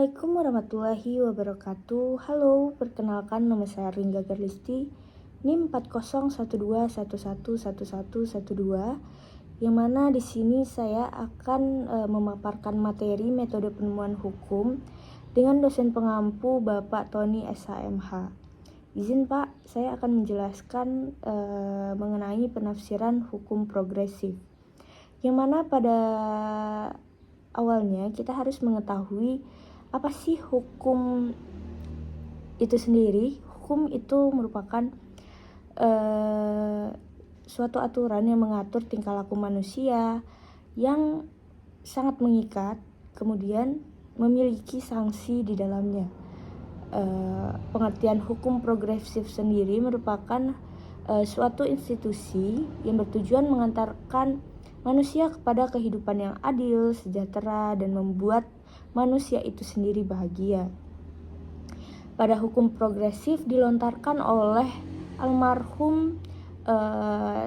Assalamualaikum warahmatullahi wabarakatuh. Halo, perkenalkan nama saya Ringga Garlisti, NIM 4012111112, yang mana di sini saya akan memaparkan materi metode penemuan hukum dengan dosen pengampu Bapak Tony SHMH. Izin Pak, saya akan menjelaskan mengenai penafsiran hukum progresif, yang mana pada awalnya kita harus mengetahui apa sih hukum itu sendiri. Hukum itu merupakan suatu aturan yang mengatur tingkah laku manusia yang sangat mengikat, kemudian memiliki sanksi di dalamnya. Pengertian hukum progresif sendiri merupakan suatu institusi yang bertujuan mengantarkan manusia kepada kehidupan yang adil, sejahtera, dan membuat manusia itu sendiri bahagia. Pada hukum progresif dilontarkan oleh almarhum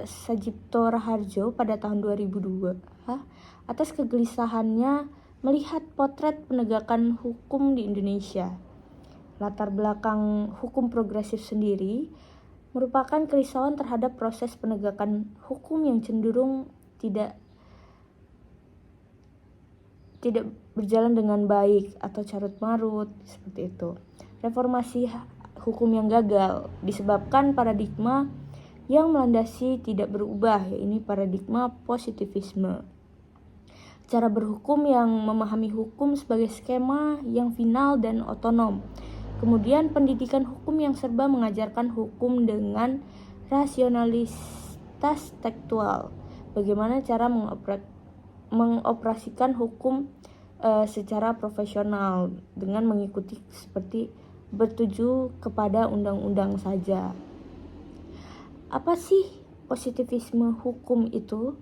Sajipto Raharjo pada tahun 2002 atas kegelisahannya melihat potret penegakan hukum di Indonesia. Latar belakang hukum progresif sendiri merupakan kerisauan terhadap proses penegakan hukum yang cenderung tidak berjalan dengan baik atau carut marut seperti itu. Reformasi hukum yang gagal disebabkan paradigma yang melandasi tidak berubah, yaitu paradigma positivisme. Cara berhukum yang memahami hukum sebagai skema yang final dan otonom. Kemudian pendidikan hukum yang serba mengajarkan hukum dengan rasionalitas tekstual. Bagaimana cara mengoperasikan hukum secara profesional dengan mengikuti seperti bertuju kepada undang-undang saja. Apa sih positivisme hukum itu?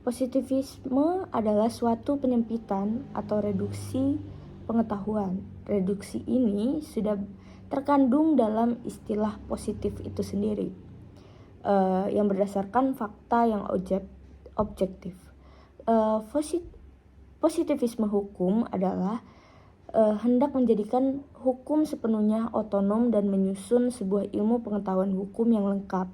Positivisme adalah suatu penyempitan atau reduksi pengetahuan. Reduksi ini sudah terkandung dalam istilah positif itu sendiri, yang berdasarkan fakta yang objektif. Positivisme hukum adalah hendak menjadikan hukum sepenuhnya otonom dan menyusun sebuah ilmu pengetahuan hukum yang lengkap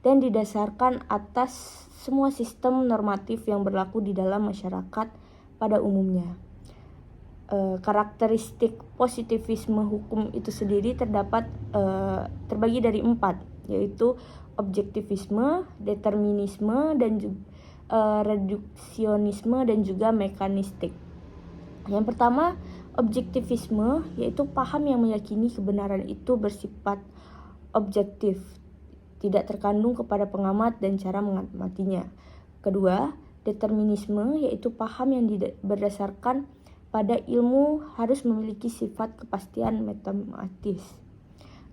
dan didasarkan atas semua sistem normatif yang berlaku di dalam masyarakat pada umumnya. Karakteristik positivisme hukum itu sendiri terbagi dari 4, yaitu objektivisme, determinisme, dan reduksionisme, dan juga mekanistik. Yang pertama, objektivisme, yaitu paham yang meyakini kebenaran itu bersifat objektif, tidak terkandung kepada pengamat dan cara mengamatinya. Kedua, determinisme, yaitu paham yang berdasarkan pada ilmu harus memiliki sifat kepastian matematis.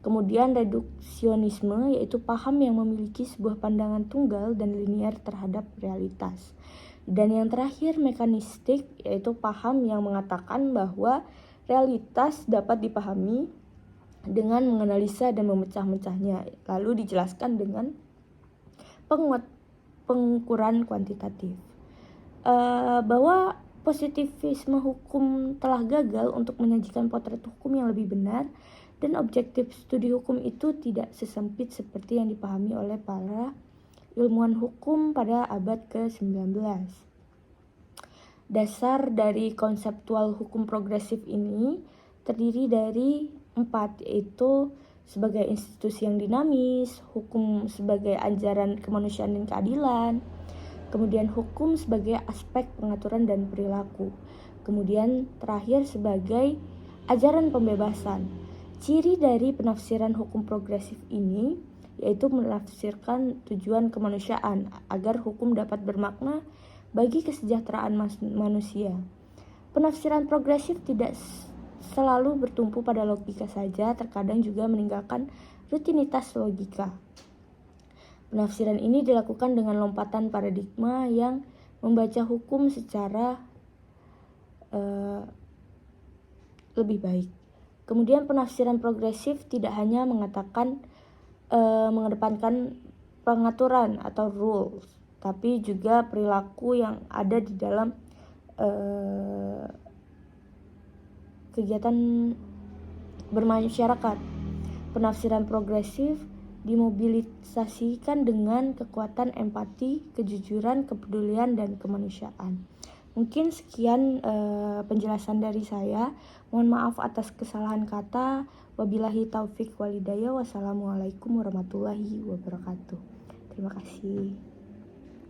Kemudian reduksionisme, yaitu paham yang memiliki sebuah pandangan tunggal dan linier terhadap realitas. Dan yang terakhir, mekanistik, yaitu paham yang mengatakan bahwa realitas dapat dipahami dengan menganalisa dan memecah-mecahnya, lalu dijelaskan dengan pengukuran kuantitatif. Bahwa positivisme hukum telah gagal untuk menyajikan potret hukum yang lebih benar, dan objektif studi hukum itu tidak sesempit seperti yang dipahami oleh para ilmuwan hukum pada abad ke-19. Dasar dari konseptual hukum progresif ini terdiri dari 4, yaitu sebagai institusi yang dinamis, hukum sebagai ajaran kemanusiaan dan keadilan, kemudian hukum sebagai aspek pengaturan dan perilaku, kemudian terakhir sebagai ajaran pembebasan. Ciri dari penafsiran hukum progresif ini yaitu menafsirkan tujuan kemanusiaan agar hukum dapat bermakna bagi kesejahteraan manusia. Penafsiran progresif tidak selalu bertumpu pada logika saja, terkadang juga meninggalkan rutinitas logika. Penafsiran ini dilakukan dengan lompatan paradigma yang membaca hukum secara lebih baik. Kemudian penafsiran progresif tidak hanya mengedepankan pengaturan atau rules, tapi juga perilaku yang ada di dalam kegiatan bermasyarakat. Penafsiran progresif dimobilisasikan dengan kekuatan empati, kejujuran, kepedulian, dan kemanusiaan. Mungkin sekian penjelasan dari saya. Mohon maaf atas kesalahan kata. Wabillahi taufik walhidayah. Wassalamualaikum warahmatullahi wabarakatuh. Terima kasih.